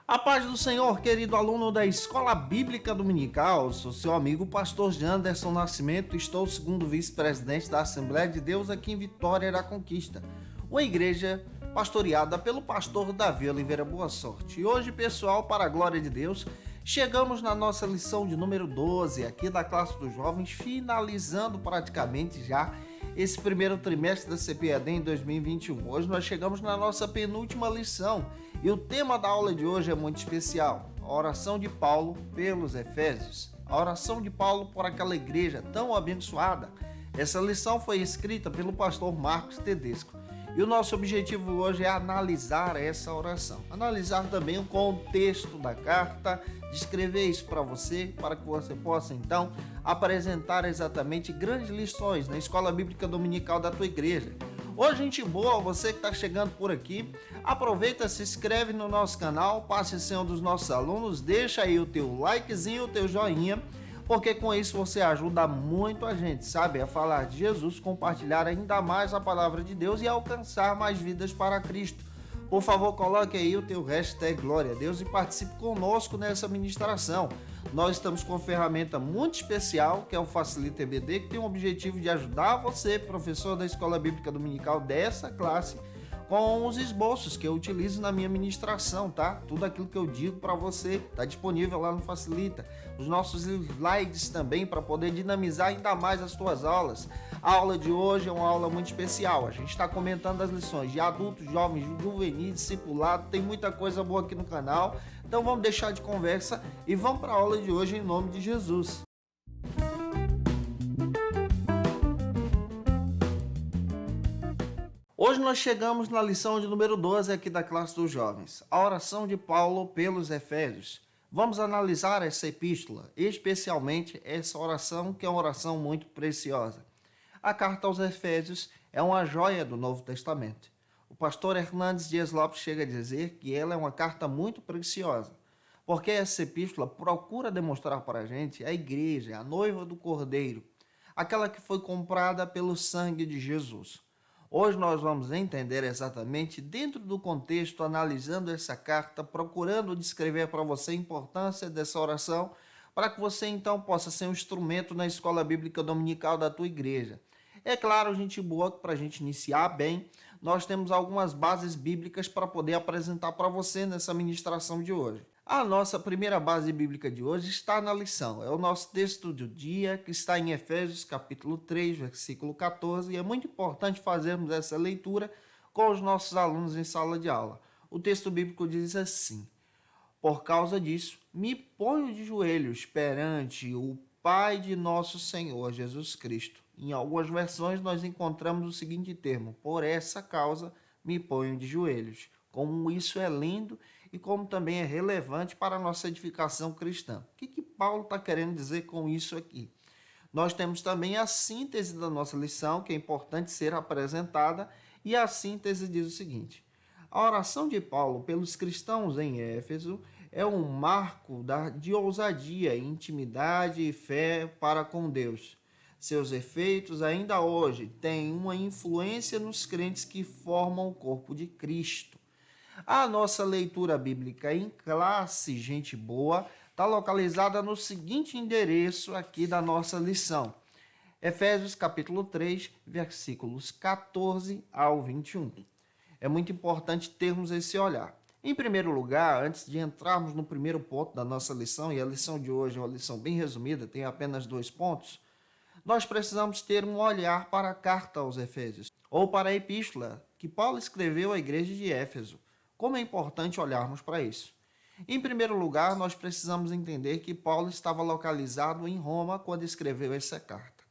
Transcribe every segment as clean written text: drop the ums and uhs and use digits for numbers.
A paz do Senhor, querido aluno da Escola Bíblica Dominical, sou seu amigo pastor Janderson Nascimento, estou segundo vice-presidente da Assembleia de Deus aqui em Vitória da Conquista, uma igreja pastoreada pelo pastor Davi Oliveira Boa Sorte. E hoje, pessoal, para a glória de Deus, chegamos na nossa lição de número 12 aqui da classe dos jovens, finalizando praticamente já esse primeiro trimestre da CPAD em 2021. Hoje nós chegamos na nossa penúltima lição e o tema da aula de hoje é muito especial: a oração de Paulo pelos Efésios, a oração de Paulo por aquela igreja tão abençoada. Essa lição foi escrita pelo pastor Marcos Tedesco e o nosso objetivo hoje é analisar essa oração, analisar também o contexto da carta, descrever isso para você, para que você possa então apresentar exatamente grandes lições na Escola Bíblica Dominical da tua igreja. Ô gente boa, você que está chegando por aqui, aproveita, se inscreve no nosso canal, passe a ser um dos nossos alunos, deixa aí o teu likezinho, o teu joinha, porque com isso você ajuda muito a gente, sabe, a falar de Jesus, compartilhar ainda mais a palavra de Deus e alcançar mais vidas para Cristo. Por favor, coloque aí o teu hashtag Glória a Deus e participe conosco nessa ministração. Nós estamos com uma ferramenta muito especial, que é o Facilita EBD, que tem o objetivo de ajudar você, professor da Escola Bíblica Dominical dessa classe, com os esboços que eu utilizo na minha ministração, tá? Tudo aquilo que eu digo para você está disponível lá no Facilita. Os nossos slides também para poder dinamizar ainda mais as tuas aulas. A aula de hoje é uma aula muito especial. A gente está comentando as lições de adultos, jovens, juvenis, discipulado. Tem muita coisa boa aqui no canal. Então vamos deixar de conversa e vamos para a aula de hoje em nome de Jesus. Hoje nós chegamos na lição de número 12 aqui da classe dos jovens, a oração de Paulo pelos Efésios. Vamos analisar essa epístola, especialmente essa oração, que é uma oração muito preciosa. A carta aos Efésios é uma joia do Novo Testamento. O pastor Hernandes Dias Lopes chega a dizer que ela é uma carta muito preciosa, porque essa epístola procura demonstrar para a gente a igreja, a noiva do Cordeiro, aquela que foi comprada pelo sangue de Jesus. Hoje nós vamos entender exatamente dentro do contexto, analisando essa carta, procurando descrever para você a importância dessa oração, para que você então possa ser um instrumento na Escola Bíblica Dominical da tua igreja. É claro, gente boa, que para a gente iniciar bem, nós temos algumas bases bíblicas para poder apresentar para você nessa ministração de hoje. A nossa primeira base bíblica de hoje está na lição. É o nosso texto do dia, que está em Efésios capítulo 3, versículo 14. E é muito importante fazermos essa leitura com os nossos alunos em sala de aula. O texto bíblico diz assim: por causa disso, me ponho de joelhos perante o Pai de nosso Senhor Jesus Cristo. Em algumas versões nós encontramos o seguinte termo: por essa causa me ponho de joelhos. Como isso é lindo e como também é relevante para a nossa edificação cristã. O que Paulo está querendo dizer com isso aqui? Nós temos também a síntese da nossa lição, que é importante ser apresentada, e a síntese diz o seguinte: a oração de Paulo pelos cristãos em Éfeso é um marco de ousadia, intimidade e fé para com Deus. Seus efeitos ainda hoje têm uma influência nos crentes que formam o corpo de Cristo. A nossa leitura bíblica em classe, gente boa, está localizada no seguinte endereço aqui da nossa lição. Efésios capítulo 3, versículos 14 ao 21. É muito importante termos esse olhar. Em primeiro lugar, antes de entrarmos no primeiro ponto da nossa lição, e a lição de hoje é uma lição bem resumida, tem apenas 2 pontos, nós precisamos ter um olhar para a carta aos Efésios, ou para a epístola que Paulo escreveu à igreja de Éfeso. Como é importante olharmos para isso? Em primeiro lugar, nós precisamos entender que Paulo estava localizado em Roma quando escreveu essa carta.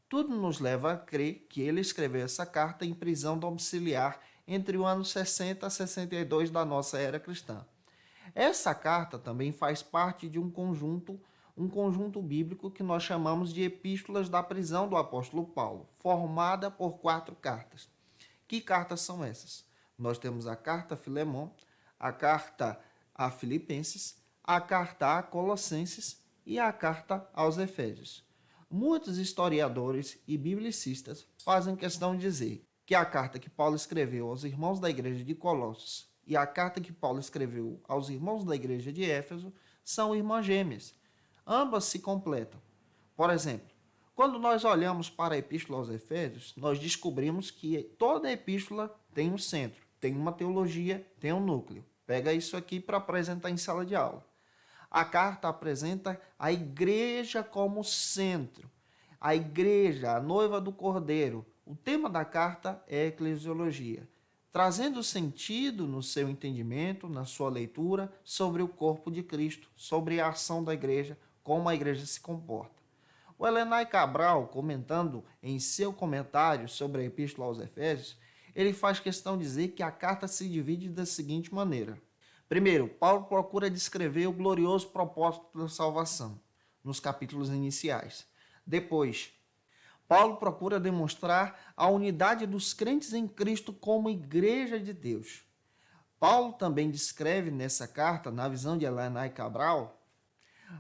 Tudo nos leva a crer que ele escreveu essa carta em prisão domiciliar entre o ano 60 a 62 da nossa era cristã. Essa carta também faz parte de um conjunto bíblico que nós chamamos de Epístolas da prisão do apóstolo Paulo, formada por 4 cartas. Que cartas são essas? Nós temos a carta a Filemon, a carta a Filipenses, a carta a Colossenses e a carta aos Efésios. Muitos historiadores e biblicistas fazem questão de dizer que a carta que Paulo escreveu aos irmãos da igreja de Colossos e a carta que Paulo escreveu aos irmãos da igreja de Éfeso são irmãs gêmeas. Ambas se completam. Por exemplo, quando nós olhamos para a epístola aos Efésios, nós descobrimos que toda a epístola tem um centro, tem uma teologia, tem um núcleo. Pega isso aqui para apresentar em sala de aula. A carta apresenta a igreja como centro. A igreja, a noiva do Cordeiro. O tema da carta é eclesiologia, trazendo sentido no seu entendimento, na sua leitura, sobre o corpo de Cristo, sobre a ação da igreja, como a igreja se comporta. O Helenay Cabral, comentando em seu comentário sobre a Epístola aos Efésios, ele faz questão de dizer que a carta se divide da seguinte maneira. Primeiro, Paulo procura descrever o glorioso propósito da salvação, nos capítulos iniciais. Depois, Paulo procura demonstrar a unidade dos crentes em Cristo como igreja de Deus. Paulo também descreve nessa carta, na visão de Helenay Cabral,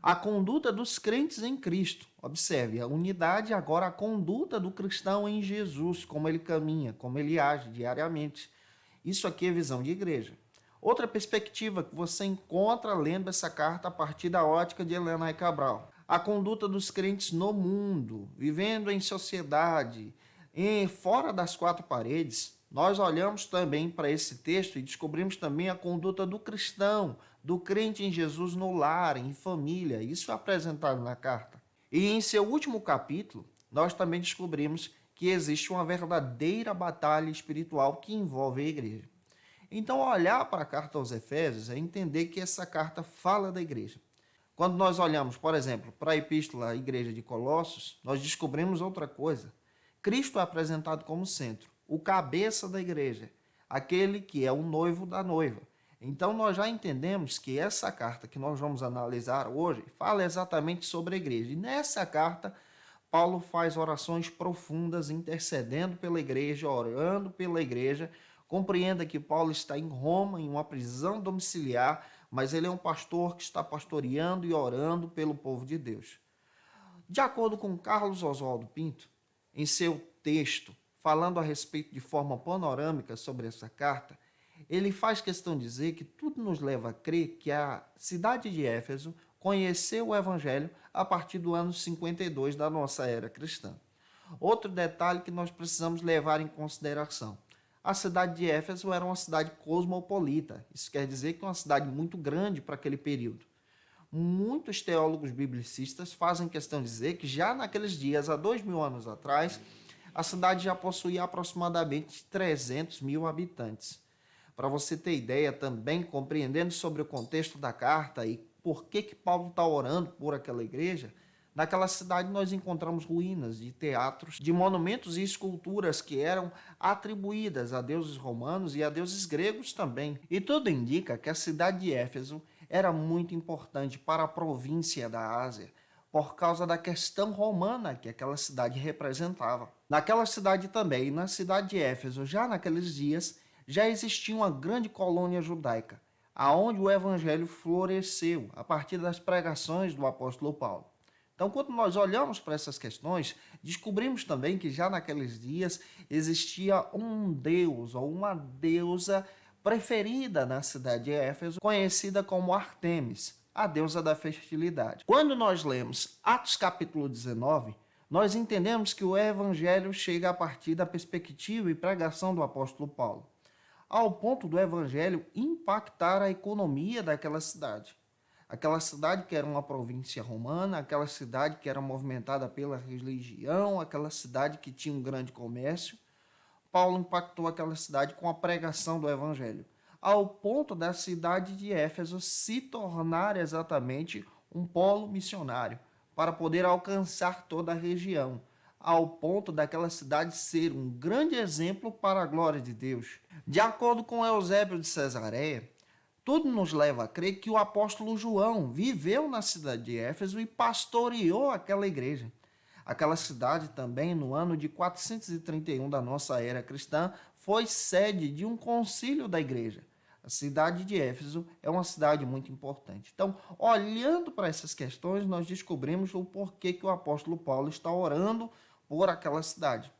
a conduta dos crentes em Cristo. Observe, a unidade agora, a conduta do cristão em Jesus, como ele caminha, como ele age diariamente. Isso aqui é visão de igreja. Outra perspectiva que você encontra lendo essa carta a partir da ótica de Helenay Cabral. A conduta dos crentes no mundo, vivendo em sociedade, fora das quatro paredes. Nós olhamos também para esse texto e descobrimos também a conduta do cristão, do crente em Jesus no lar, em família. Isso é apresentado na carta. E em seu último capítulo, nós também descobrimos que existe uma verdadeira batalha espiritual que envolve a igreja. Então, olhar para a carta aos Efésios é entender que essa carta fala da igreja. Quando nós olhamos, por exemplo, para a epístola à igreja de Colossos, nós descobrimos outra coisa. Cristo é apresentado como centro, o cabeça da igreja, aquele que é o noivo da noiva. Então, nós já entendemos que essa carta que nós vamos analisar hoje fala exatamente sobre a igreja. E nessa carta, Paulo faz orações profundas, intercedendo pela igreja, orando pela igreja. Compreenda que Paulo está em Roma, em uma prisão domiciliar, mas ele é um pastor que está pastoreando e orando pelo povo de Deus. De acordo com Carlos Oswaldo Pinto, em seu texto, falando a respeito de forma panorâmica sobre essa carta, ele faz questão de dizer que tudo nos leva a crer que a cidade de Éfeso conheceu o Evangelho a partir do ano 52 da nossa era cristã. Outro detalhe que nós precisamos levar em consideração. A cidade de Éfeso era uma cidade cosmopolita. Isso quer dizer que é uma cidade muito grande para aquele período. Muitos teólogos biblicistas fazem questão de dizer que já naqueles dias, há 2000 anos atrás, a cidade já possuía aproximadamente 300 mil habitantes. Para você ter ideia também, compreendendo sobre o contexto da carta e por que Paulo está orando por aquela igreja, naquela cidade nós encontramos ruínas de teatros, de monumentos e esculturas que eram atribuídas a deuses romanos e a deuses gregos também. E tudo indica que a cidade de Éfeso era muito importante para a província da Ásia, por causa da questão romana que aquela cidade representava. Naquela cidade também, na cidade de Éfeso, já naqueles dias, já existia uma grande colônia judaica, aonde o evangelho floresceu a partir das pregações do apóstolo Paulo. Então, quando nós olhamos para essas questões, descobrimos também que já naqueles dias existia um deus ou uma deusa preferida na cidade de Éfeso, conhecida como Ártemis, a deusa da fertilidade. Quando nós lemos Atos capítulo 19, nós entendemos que o evangelho chega a partir da perspectiva e pregação do apóstolo Paulo, ao ponto do evangelho impactar a economia daquela cidade. Aquela cidade que era uma província romana, aquela cidade que era movimentada pela religião, aquela cidade que tinha um grande comércio. Paulo impactou aquela cidade com a pregação do evangelho, ao ponto da cidade de Éfeso se tornar exatamente um polo missionário, para poder alcançar toda a região, ao ponto daquela cidade ser um grande exemplo para a glória de Deus. De acordo com Eusébio de Cesareia, tudo nos leva a crer que o apóstolo João viveu na cidade de Éfeso e pastoreou aquela igreja. Aquela cidade também, no ano de 431 da nossa era cristã, foi sede de um concílio da igreja. A cidade de Éfeso é uma cidade muito importante. Então, olhando para essas questões, nós descobrimos o porquê que o apóstolo Paulo está orando por aquela cidade.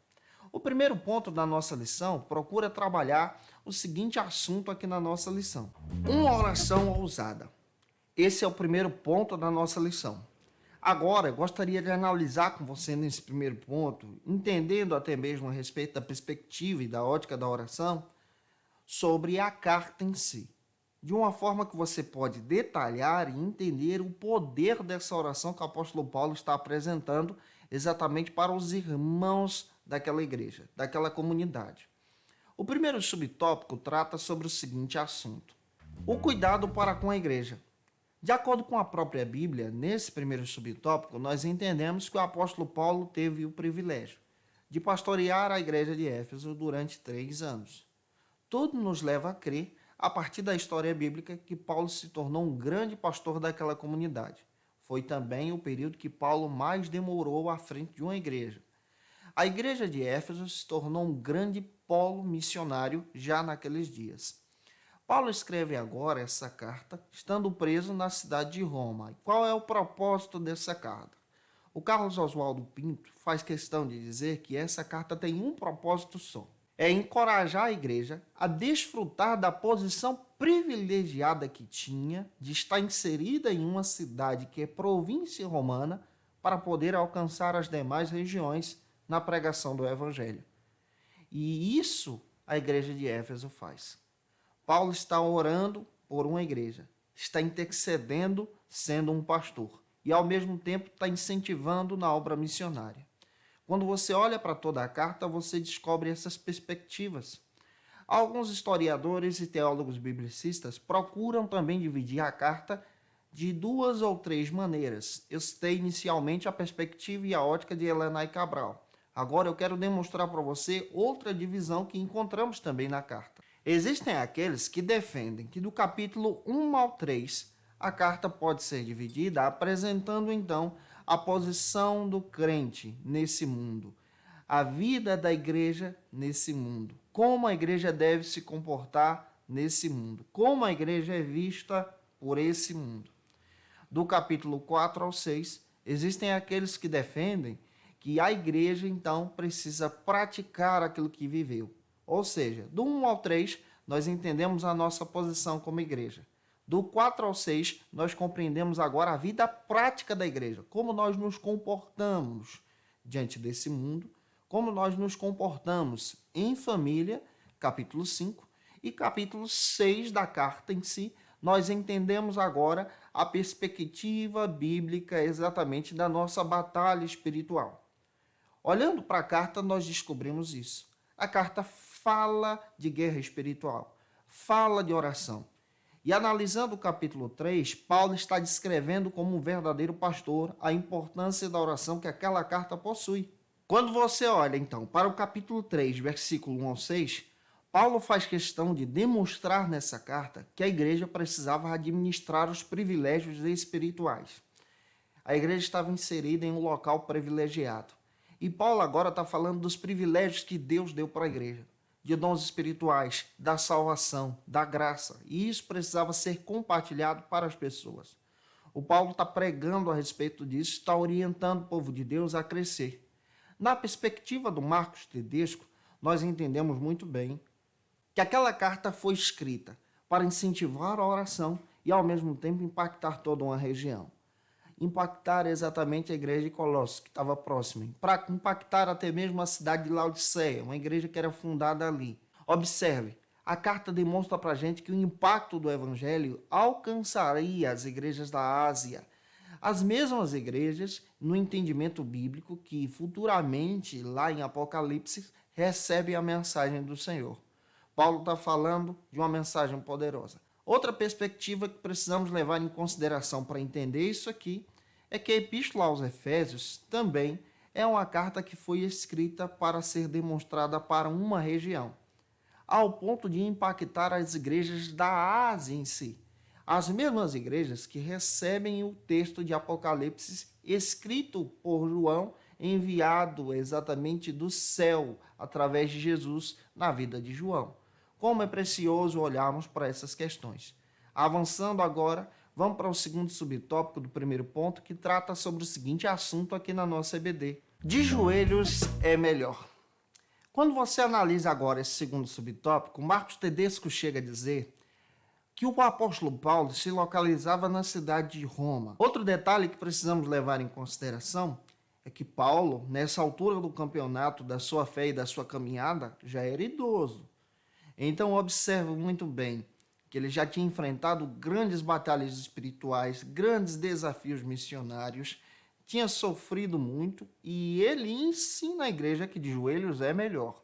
O primeiro ponto da nossa lição procura trabalhar o seguinte assunto aqui na nossa lição: uma oração ousada. Esse é o primeiro ponto da nossa lição. Agora, eu gostaria de analisar com você nesse primeiro ponto, entendendo até mesmo a respeito da perspectiva e da ótica da oração, sobre a carta em si, de uma forma que você pode detalhar e entender o poder dessa oração que o apóstolo Paulo está apresentando exatamente para os irmãos daquela igreja, daquela comunidade. O primeiro subtópico trata sobre o seguinte assunto: o cuidado para com a igreja. De acordo com a própria Bíblia, nesse primeiro subtópico, nós entendemos que o apóstolo Paulo teve o privilégio de pastorear a igreja de Éfeso durante 3 anos. Tudo nos leva a crer, a partir da história bíblica, que Paulo se tornou um grande pastor daquela comunidade. Foi também o período que Paulo mais demorou à frente de uma igreja. A igreja de Éfeso se tornou um grande polo missionário já naqueles dias. Paulo escreve agora essa carta, estando preso na cidade de Roma. E qual é o propósito dessa carta? O Carlos Oswaldo Pinto faz questão de dizer que essa carta tem um propósito só: é encorajar a igreja a desfrutar da posição privilegiada que tinha de estar inserida em uma cidade que é província romana para poder alcançar as demais regiões na pregação do Evangelho. E isso a igreja de Éfeso faz. Paulo está orando por uma igreja, está intercedendo sendo um pastor e ao mesmo tempo está incentivando na obra missionária. Quando você olha para toda a carta, você descobre essas perspectivas. Alguns historiadores e teólogos biblicistas procuram também dividir a carta de 2 ou 3 maneiras. Eu citei inicialmente a perspectiva e a ótica de Helena Cabral. Agora eu quero demonstrar para você outra divisão que encontramos também na carta. Existem aqueles que defendem que do capítulo 1 ao 3 a carta pode ser dividida, apresentando então a posição do crente nesse mundo, a vida da igreja nesse mundo, como a igreja deve se comportar nesse mundo, como a igreja é vista por esse mundo. Do capítulo 4 ao 6, existem aqueles que defendem que a igreja então precisa praticar aquilo que viveu. Ou seja, do 1 ao 3, nós entendemos a nossa posição como igreja. Do 4 ao 6, nós compreendemos agora a vida prática da igreja, como nós nos comportamos diante desse mundo, como nós nos comportamos em família, capítulo 5, e capítulo 6 da carta em si, nós entendemos agora a perspectiva bíblica exatamente da nossa batalha espiritual. Olhando para a carta, nós descobrimos isso. A carta fala de guerra espiritual, fala de oração. E analisando o capítulo 3, Paulo está descrevendo como um verdadeiro pastor a importância da oração que aquela carta possui. Quando você olha, então, para o capítulo 3, versículo 1 ao 6, Paulo faz questão de demonstrar nessa carta que a igreja precisava administrar os privilégios espirituais. A igreja estava inserida em um local privilegiado. E Paulo agora está falando dos privilégios que Deus deu para a igreja, de dons espirituais, da salvação, da graça. E isso precisava ser compartilhado para as pessoas. O Paulo está pregando a respeito disso, está orientando o povo de Deus a crescer. Na perspectiva do Marcos Tedesco, nós entendemos muito bem que aquela carta foi escrita para incentivar a oração e, ao mesmo tempo, impactar toda uma região. Impactar exatamente a igreja de Colossos, que estava próxima, para impactar até mesmo a cidade de Laodiceia, uma igreja que era fundada ali. Observe, a carta demonstra para a gente que o impacto do evangelho alcançaria as igrejas da Ásia, as mesmas igrejas, no entendimento bíblico, que futuramente, lá em Apocalipse, recebem a mensagem do Senhor. Paulo está falando de uma mensagem poderosa. Outra perspectiva que precisamos levar em consideração para entender isso aqui é que a Epístola aos Efésios também é uma carta que foi escrita para ser demonstrada para uma região, ao ponto de impactar as igrejas da Ásia em si. As mesmas igrejas que recebem o texto de Apocalipse escrito por João, enviado exatamente do céu através de Jesus na vida de João. Como é precioso olharmos para essas questões. Avançando agora, vamos para o segundo subtópico do primeiro ponto, que trata sobre o seguinte assunto aqui na nossa EBD. De joelhos é melhor. Quando você analisa agora esse segundo subtópico, Marcos Tedesco chega a dizer que o apóstolo Paulo se localizava na cidade de Roma. Outro detalhe que precisamos levar em consideração é que Paulo, nessa altura do campeonato da sua fé e da sua caminhada, já era idoso. Então observe muito bem que ele já tinha enfrentado grandes batalhas espirituais, grandes desafios missionários, tinha sofrido muito e ele ensina a igreja que de joelhos é melhor,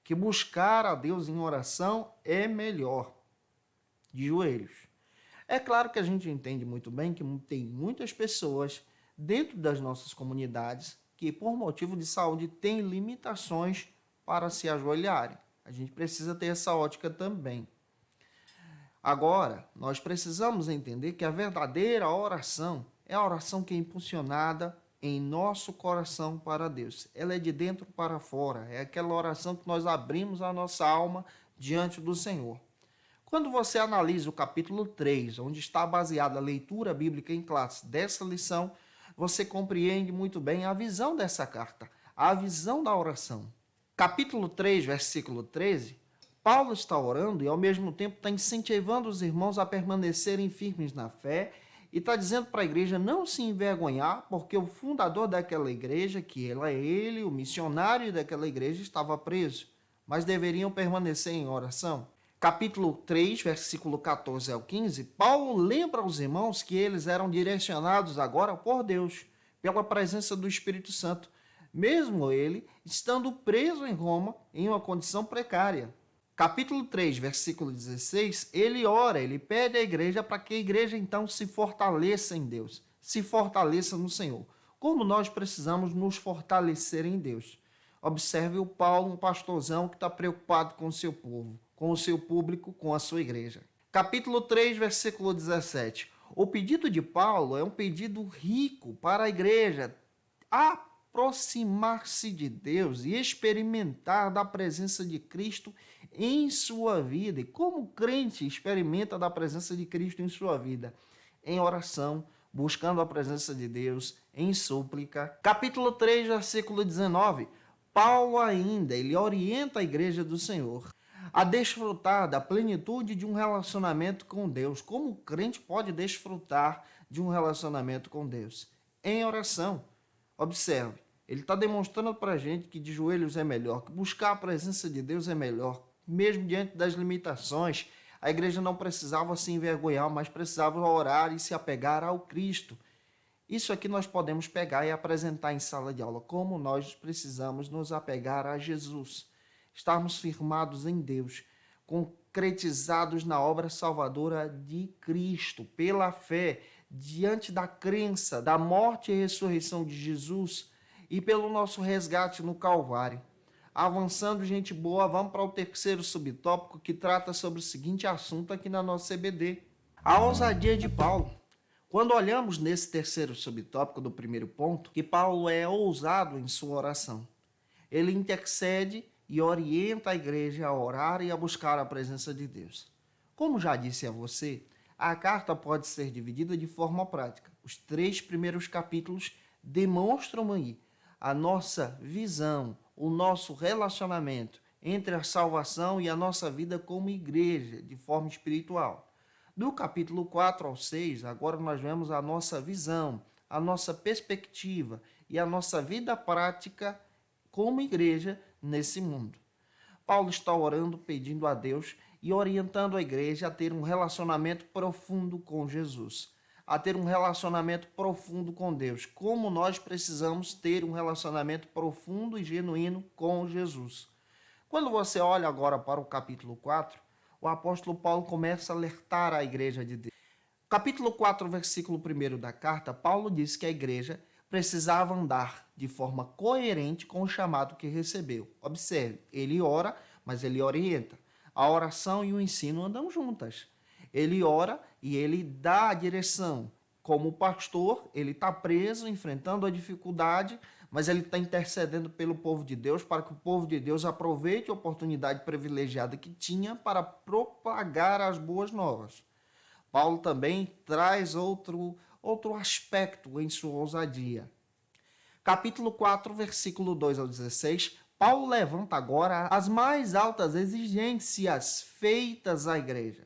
que buscar a Deus em oração é melhor, de joelhos. É claro que a gente entende muito bem que tem muitas pessoas dentro das nossas comunidades que por motivo de saúde têm limitações para se ajoelharem. A gente precisa ter essa ótica também. Agora, nós precisamos entender que a verdadeira oração é a oração que é impulsionada em nosso coração para Deus. Ela é de dentro para fora. É aquela oração que nós abrimos a nossa alma diante do Senhor. Quando você analisa o capítulo 3, onde está baseada a leitura bíblica em classe dessa lição, você compreende muito bem a visão dessa carta, a visão da oração. Capítulo 3, versículo 13, Paulo está orando e ao mesmo tempo está incentivando os irmãos a permanecerem firmes na fé e está dizendo para a igreja não se envergonhar, porque o fundador daquela igreja, que ele, o missionário daquela igreja, estava preso, mas deveriam permanecer em oração. Capítulo 3, versículo 14 ao 15, Paulo lembra aos irmãos que eles eram direcionados agora por Deus, pela presença do Espírito Santo, mesmo ele estando preso em Roma em uma condição precária. Capítulo 3, versículo 16, ele ora, ele pede à igreja para que a igreja então se fortaleça em Deus, se fortaleça no Senhor. Como nós precisamos nos fortalecer em Deus? Observe o Paulo, um pastorzão que está preocupado com o seu povo, com o seu público, com a sua igreja. Capítulo 3, versículo 17. O pedido de Paulo é um pedido rico para a igreja aproximar-se de Deus e experimentar da presença de Cristo em sua vida. E como o crente experimenta da presença de Cristo em sua vida? Em oração, buscando a presença de Deus, em súplica. Capítulo 3, versículo 19. Paulo ainda, ele orienta a igreja do Senhor a desfrutar da plenitude de um relacionamento com Deus. Como o crente pode desfrutar de um relacionamento com Deus? Em oração. Observe, ele está demonstrando para a gente que de joelhos é melhor, que buscar a presença de Deus é melhor, mesmo diante das limitações. A igreja não precisava se envergonhar, mas precisava orar e se apegar ao Cristo. Isso aqui nós podemos pegar e apresentar em sala de aula, como nós precisamos nos apegar a Jesus. Estarmos firmados em Deus, concretizados na obra salvadora de Cristo, pela fé, diante da crença, da morte e ressurreição de Jesus e pelo nosso resgate no Calvário. Avançando, gente boa, vamos para o terceiro subtópico que trata sobre o seguinte assunto aqui na nossa CBD. A ousadia de Paulo. Quando olhamos nesse terceiro subtópico do primeiro ponto, que Paulo é ousado em sua oração. Ele intercede e orienta a igreja a orar e a buscar a presença de Deus. Como já disse a você, a carta pode ser dividida de forma prática. Os 3 primeiros capítulos demonstram aí a nossa visão, o nosso relacionamento entre a salvação e a nossa vida como igreja, de forma espiritual. Do capítulo 4 ao 6, agora nós vemos a nossa visão, a nossa perspectiva e a nossa vida prática como igreja nesse mundo. Paulo está orando, pedindo a Deus e orientando a igreja a ter um relacionamento profundo com Jesus, a ter um relacionamento profundo com Deus, como nós precisamos ter um relacionamento profundo e genuíno com Jesus. Quando você olha agora para o capítulo 4, o apóstolo Paulo começa a alertar a igreja de Deus. Capítulo 4, versículo 1 da carta, Paulo diz que a igreja precisava andar de forma coerente com o chamado que recebeu. Observe, ele ora, mas ele orienta. A oração e o ensino andam juntas. Ele ora e ele dá a direção. Como pastor, ele está preso, enfrentando a dificuldade, mas ele está intercedendo pelo povo de Deus para que o povo de Deus aproveite a oportunidade privilegiada que tinha para propagar as boas novas. Paulo também traz outro aspecto em sua ousadia. Capítulo 4, versículo 2 ao 16, Paulo levanta agora as mais altas exigências feitas à igreja.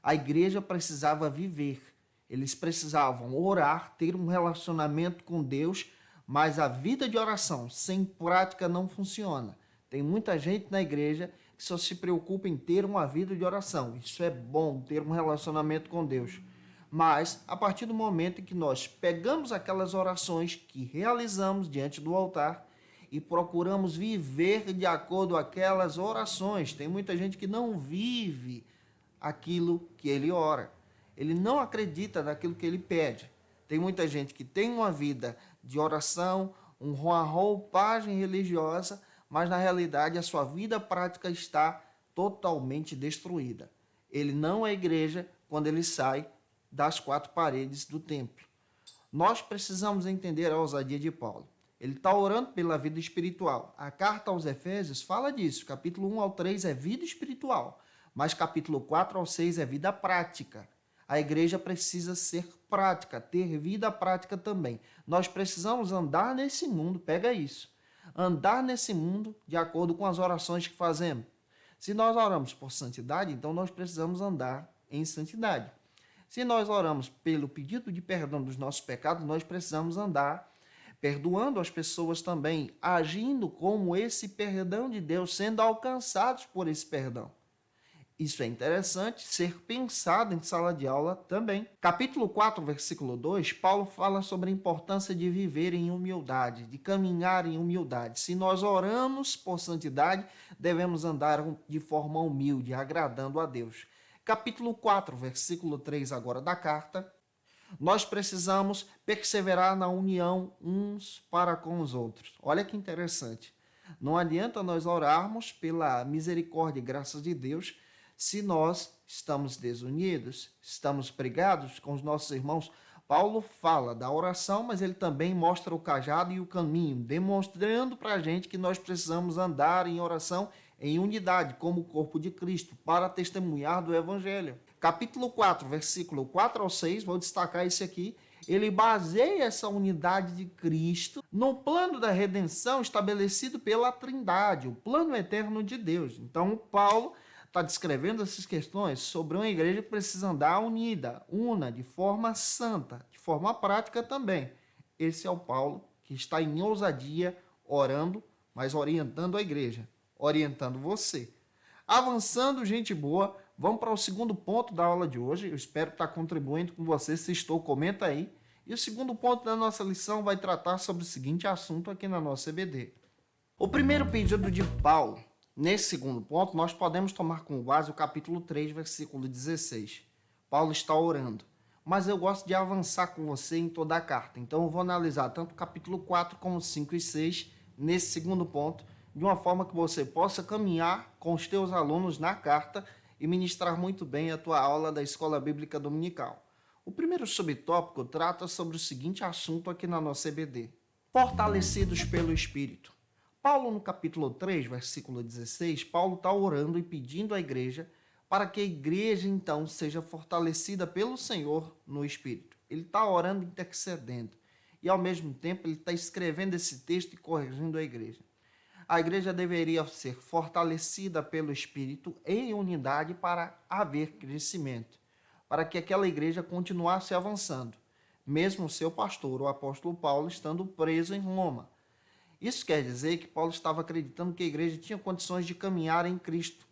A igreja precisava viver, eles precisavam orar, ter um relacionamento com Deus, mas a vida de oração sem prática não funciona. Tem muita gente na igreja que só se preocupa em ter uma vida de oração. Isso é bom, ter um relacionamento com Deus. Mas, a partir do momento em que nós pegamos aquelas orações que realizamos diante do altar e procuramos viver de acordo com aquelas orações, tem muita gente que não vive aquilo que ele ora. Ele não acredita naquilo que ele pede. Tem muita gente que tem uma vida de oração, uma roupagem religiosa, mas na realidade a sua vida prática está totalmente destruída. Ele não é igreja quando ele sai das quatro paredes do templo. Nós precisamos entender a ousadia de Paulo. Ele está orando pela vida espiritual. A carta aos Efésios fala disso. Capítulo 1 ao 3 é vida espiritual, mas capítulo 4 ao 6 é vida prática. A igreja precisa ser prática, ter vida prática também. Nós precisamos andar nesse mundo, pega isso. Andar nesse mundo de acordo com as orações que fazemos. Se nós oramos por santidade, então nós precisamos andar em santidade. Se nós oramos pelo pedido de perdão dos nossos pecados, nós precisamos andar perdoando as pessoas também, agindo como esse perdão de Deus, sendo alcançados por esse perdão. Isso é interessante ser pensado em sala de aula também. Capítulo 4, versículo 2, Paulo fala sobre a importância de viver em humildade, de caminhar em humildade. Se nós oramos por santidade, devemos andar de forma humilde, agradando a Deus. Capítulo 4, versículo 3 agora da carta, nós precisamos perseverar na união uns para com os outros. Olha que interessante. Não adianta nós orarmos pela misericórdia e graça de Deus se nós estamos desunidos, estamos brigados com os nossos irmãos. Paulo fala da oração, mas ele também mostra o cajado e o caminho, demonstrando para a gente que nós precisamos andar em oração em unidade, como o corpo de Cristo, para testemunhar do Evangelho. Capítulo 4, versículo 4 ao 6, vou destacar esse aqui. Ele baseia essa unidade de Cristo no plano da redenção estabelecido pela Trindade, o plano eterno de Deus. Então, Paulo está descrevendo essas questões sobre uma igreja que precisa andar unida, una, de forma santa, de forma prática também. Esse é o Paulo que está em ousadia, orando, mas orientando a igreja, orientando você. Avançando, gente boa, vamos para o segundo ponto da aula de hoje. Eu espero estar contribuindo com você. Se estou, comenta aí. E o segundo ponto da nossa lição vai tratar sobre o seguinte assunto aqui na nossa EBD. O primeiro pedido de Paulo. Nesse segundo ponto, nós podemos tomar como base o capítulo 3, versículo 16. Paulo está orando, mas eu gosto de avançar com você em toda a carta. Então, eu vou analisar tanto o capítulo 4 como 5 e 6 nesse segundo ponto, de uma forma que você possa caminhar com os teus alunos na carta e ministrar muito bem a tua aula da Escola Bíblica Dominical. O primeiro subtópico trata sobre o seguinte assunto aqui na nossa EBD. Fortalecidos pelo Espírito. Paulo, no capítulo 3, versículo 16, Paulo está orando e pedindo à igreja para que a igreja, então, seja fortalecida pelo Senhor no Espírito. Ele está orando e intercedendo. E, ao mesmo tempo, ele está escrevendo esse texto e corrigindo a igreja. A igreja deveria ser fortalecida pelo Espírito em unidade para haver crescimento, para que aquela igreja continuasse avançando, mesmo o seu pastor, o apóstolo Paulo, estando preso em Roma. Isso quer dizer que Paulo estava acreditando que a igreja tinha condições de caminhar em Cristo,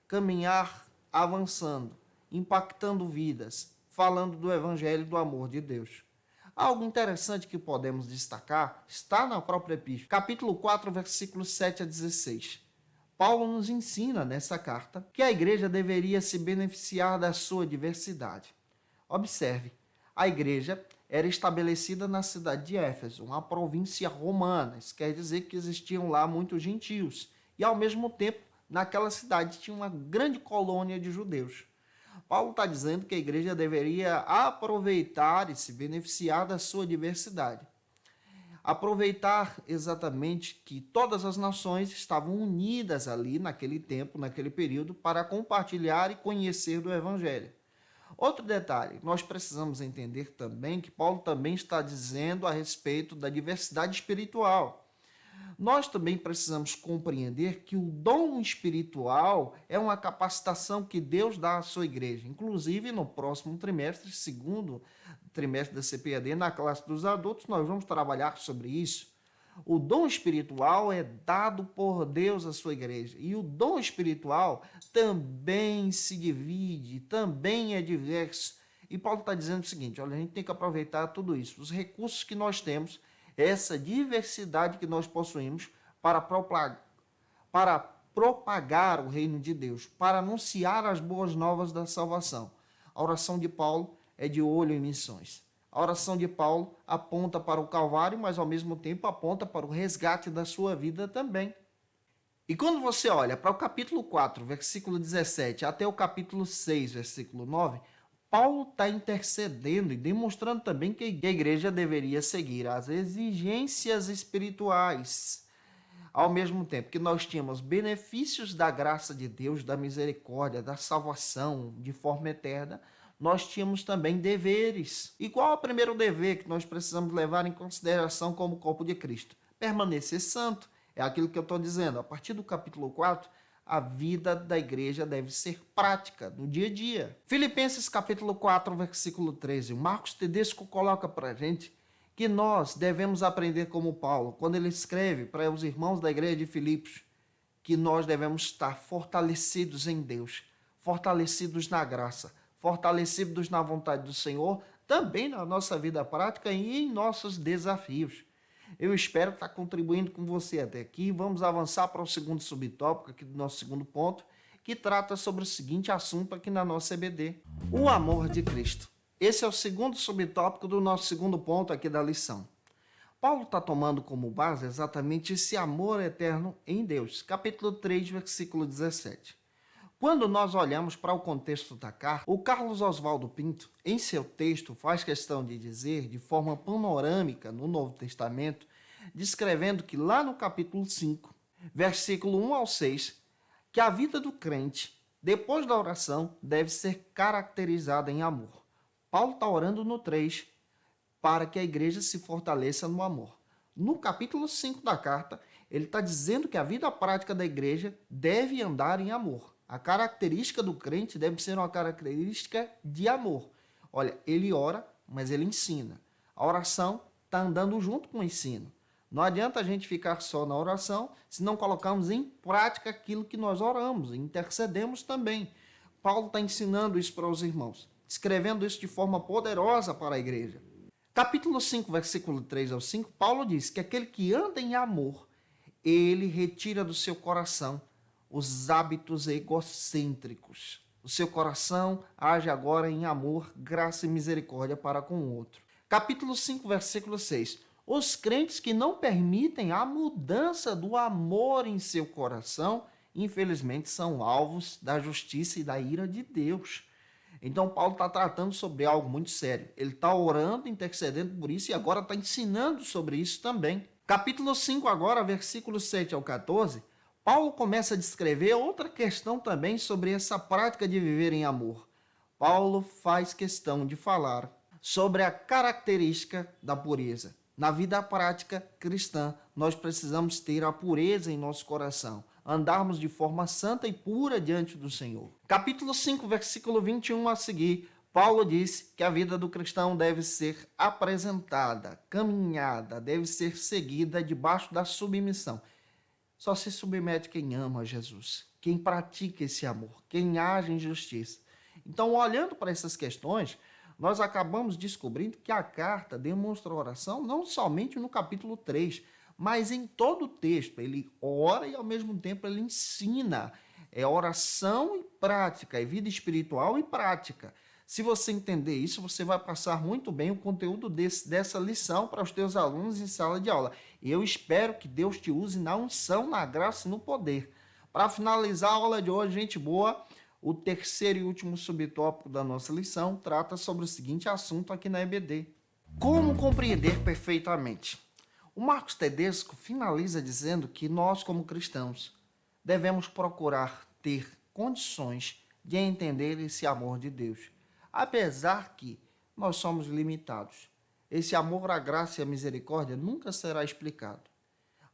caminhar avançando, impactando vidas, falando do evangelho e do amor de Deus. Algo interessante que podemos destacar está na própria epístola, capítulo 4, versículos 7 a 16. Paulo nos ensina nessa carta que a igreja deveria se beneficiar da sua diversidade. Observe, a igreja era estabelecida na cidade de Éfeso, uma província romana. Isso quer dizer que existiam lá muitos gentios. E, ao mesmo tempo, naquela cidade tinha uma grande colônia de judeus. Paulo está dizendo que a igreja deveria aproveitar e se beneficiar da sua diversidade. Aproveitar exatamente que todas as nações estavam unidas ali naquele tempo, naquele período, para compartilhar e conhecer do Evangelho. Outro detalhe, nós precisamos entender também que Paulo também está dizendo a respeito da diversidade espiritual. Nós também precisamos compreender que o dom espiritual é uma capacitação que Deus dá à sua igreja. Inclusive, no próximo trimestre, segundo trimestre da CPAD, na classe dos adultos, nós vamos trabalhar sobre isso. O dom espiritual é dado por Deus à sua igreja. E o dom espiritual também se divide, também é diverso. E Paulo está dizendo o seguinte: olha, a gente tem que aproveitar tudo isso, os recursos que nós temos, essa diversidade que nós possuímos para propagar o reino de Deus, para anunciar as boas novas da salvação. A oração de Paulo é de olho em missões. A oração de Paulo aponta para o Calvário, mas ao mesmo tempo aponta para o resgate da sua vida também. E quando você olha para o capítulo 4, versículo 17, até o capítulo 6, versículo 9, Paulo está intercedendo e demonstrando também que a igreja deveria seguir as exigências espirituais. Ao mesmo tempo que nós tínhamos benefícios da graça de Deus, da misericórdia, da salvação de forma eterna, nós tínhamos também deveres. E qual é o primeiro dever que nós precisamos levar em consideração como corpo de Cristo? Permanecer santo. É aquilo que eu estou dizendo. A partir do capítulo 4, a vida da igreja deve ser prática, no dia a dia. Filipenses capítulo 4, versículo 13. O Marcos Tedesco coloca para a gente que nós devemos aprender como Paulo, quando ele escreve para os irmãos da igreja de Filipos, que nós devemos estar fortalecidos em Deus, fortalecidos na graça, fortalecidos na vontade do Senhor, também na nossa vida prática e em nossos desafios. Eu espero estar contribuindo com você até aqui. Vamos avançar para o segundo subtópico aqui do nosso segundo ponto, que trata sobre o seguinte assunto aqui na nossa EBD: o amor de Cristo. Esse é o segundo subtópico do nosso segundo ponto aqui da lição. Paulo está tomando como base exatamente esse amor eterno em Deus. Capítulo 3, versículo 17. Quando nós olhamos para o contexto da carta, o Carlos Oswaldo Pinto, em seu texto, faz questão de dizer, de forma panorâmica, no Novo Testamento, descrevendo que lá no capítulo 5, versículo 1 ao 6, que a vida do crente, depois da oração, deve ser caracterizada em amor. Paulo está orando no 3, para que a igreja se fortaleça no amor. No capítulo 5 da carta, ele está dizendo que a vida prática da igreja deve andar em amor. A característica do crente deve ser uma característica de amor. Olha, ele ora, mas ele ensina. A oração está andando junto com o ensino. Não adianta a gente ficar só na oração se não colocarmos em prática aquilo que nós oramos, intercedemos também. Paulo está ensinando isso para os irmãos, escrevendo isso de forma poderosa para a igreja. Capítulo 5, versículo 3 ao 5, Paulo diz que aquele que anda em amor, ele retira do seu coração os hábitos egocêntricos. O seu coração age agora em amor, graça e misericórdia para com o outro. Capítulo 5, versículo 6. Os crentes que não permitem a mudança do amor em seu coração, infelizmente, são alvos da justiça e da ira de Deus. Então, Paulo está tratando sobre algo muito sério. Ele está orando, intercedendo por isso e agora está ensinando sobre isso também. Capítulo 5 agora, versículos 7 ao 14, Paulo começa a descrever outra questão também sobre essa prática de viver em amor. Paulo faz questão de falar sobre a característica da pureza. Na vida prática cristã, nós precisamos ter a pureza em nosso coração, andarmos de forma santa e pura diante do Senhor. Capítulo 5, versículo 21 a seguir, Paulo diz que a vida do cristão deve ser apresentada, caminhada, deve ser seguida debaixo da submissão. Só se submete quem ama Jesus, quem pratica esse amor, quem age em justiça. Então, olhando para essas questões, nós acabamos descobrindo que a carta demonstra oração não somente no capítulo 3, mas em todo o texto. Ele ora e, ao mesmo tempo, ele ensina. É oração e prática, é vida espiritual e prática. Se você entender isso, você vai passar muito bem o conteúdo dessa lição para os teus alunos em sala de aula. E eu espero que Deus te use na unção, na graça e no poder. Para finalizar a aula de hoje, gente boa, o terceiro e último subtópico da nossa lição trata sobre o seguinte assunto aqui na EBD: como compreender perfeitamente. O Marcos Tedesco finaliza dizendo que nós, como cristãos, devemos procurar ter condições de entender esse amor de Deus. Apesar que nós somos limitados. Esse amor, a graça e a misericórdia nunca será explicado.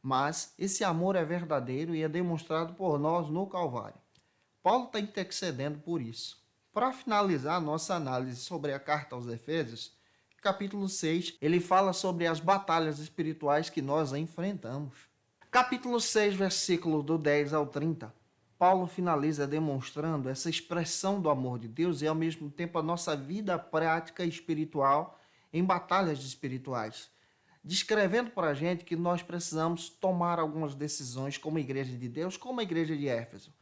Mas esse amor é verdadeiro e é demonstrado por nós no Calvário. Paulo está intercedendo por isso. Para finalizar nossa análise sobre a carta aos Efésios, capítulo 6, ele fala sobre as batalhas espirituais que nós enfrentamos. Capítulo 6, versículo do 10 ao 30, Paulo finaliza demonstrando essa expressão do amor de Deus e, ao mesmo tempo, a nossa vida prática espiritual em batalhas espirituais, descrevendo para a gente que nós precisamos tomar algumas decisões como igreja de Deus, como a igreja de Éfeso.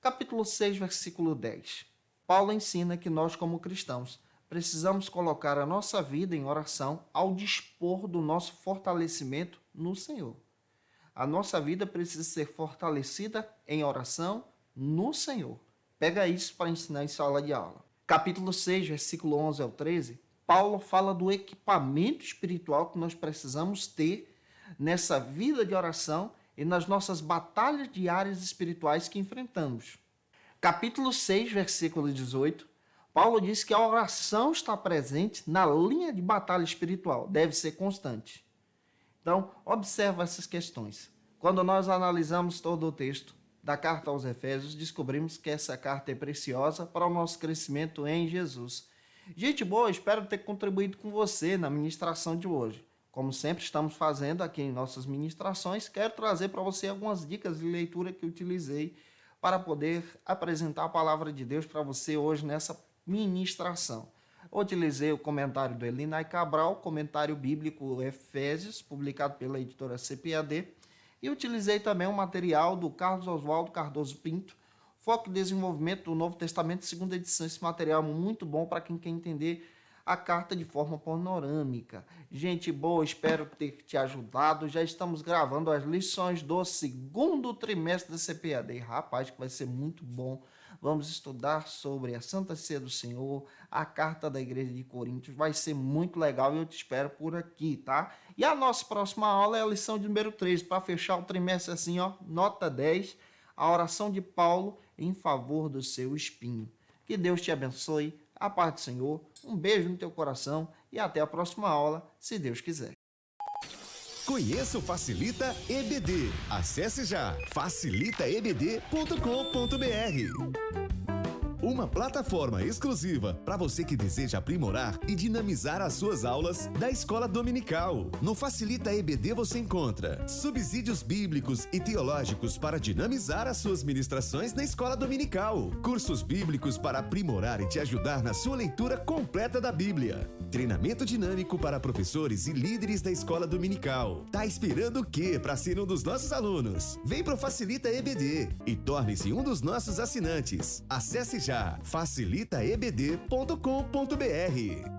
Capítulo 6, versículo 10. Paulo ensina que nós, como cristãos, precisamos colocar a nossa vida em oração ao dispor do nosso fortalecimento no Senhor. A nossa vida precisa ser fortalecida em oração no Senhor. Pega isso para ensinar em sala de aula. Capítulo 6, versículo 11 ao 13, Paulo fala do equipamento espiritual que nós precisamos ter nessa vida de oração e nas nossas batalhas diárias espirituais que enfrentamos. Capítulo 6, versículo 18, Paulo diz que a oração está presente na linha de batalha espiritual, deve ser constante. Então, observa essas questões. Quando nós analisamos todo o texto da carta aos Efésios, descobrimos que essa carta é preciosa para o nosso crescimento em Jesus. Gente boa, espero ter contribuído com você na ministração de hoje. Como sempre estamos fazendo aqui em nossas ministrações, quero trazer para você algumas dicas de leitura que utilizei para poder apresentar a palavra de Deus para você hoje nessa ministração. Utilizei o comentário do Elinay Cabral, comentário bíblico Efésios, publicado pela editora CPAD, e utilizei também o material do Carlos Oswaldo Cardoso Pinto, Foco e Desenvolvimento do Novo Testamento, segunda edição. Esse material é muito bom para quem quer entender a carta de forma panorâmica. Gente boa, espero ter te ajudado. Já estamos gravando as lições do segundo trimestre da CPAD. Rapaz, que vai ser muito bom. Vamos estudar sobre a Santa Ceia do Senhor, a carta da Igreja de Coríntios. Vai ser muito legal e eu te espero por aqui, tá? E a nossa próxima aula é a lição de número 13, para fechar o trimestre assim, ó, nota 10, a oração de Paulo em favor do seu espinho. Que Deus te abençoe, a paz do Senhor, um beijo no teu coração e até a próxima aula, se Deus quiser. Conheça o Facilita EBD. Acesse já facilitaebd.com.br. Uma plataforma exclusiva para você que deseja aprimorar e dinamizar as suas aulas da escola dominical. No Facilita EBD você encontra subsídios bíblicos e teológicos para dinamizar as suas ministrações na escola dominical, cursos bíblicos para aprimorar e te ajudar na sua leitura completa da Bíblia, treinamento dinâmico para professores e líderes da escola dominical. Tá esperando o quê para ser um dos nossos alunos? Vem pro Facilita EBD e torne-se um dos nossos assinantes. Acesse já facilitaebd.com.br.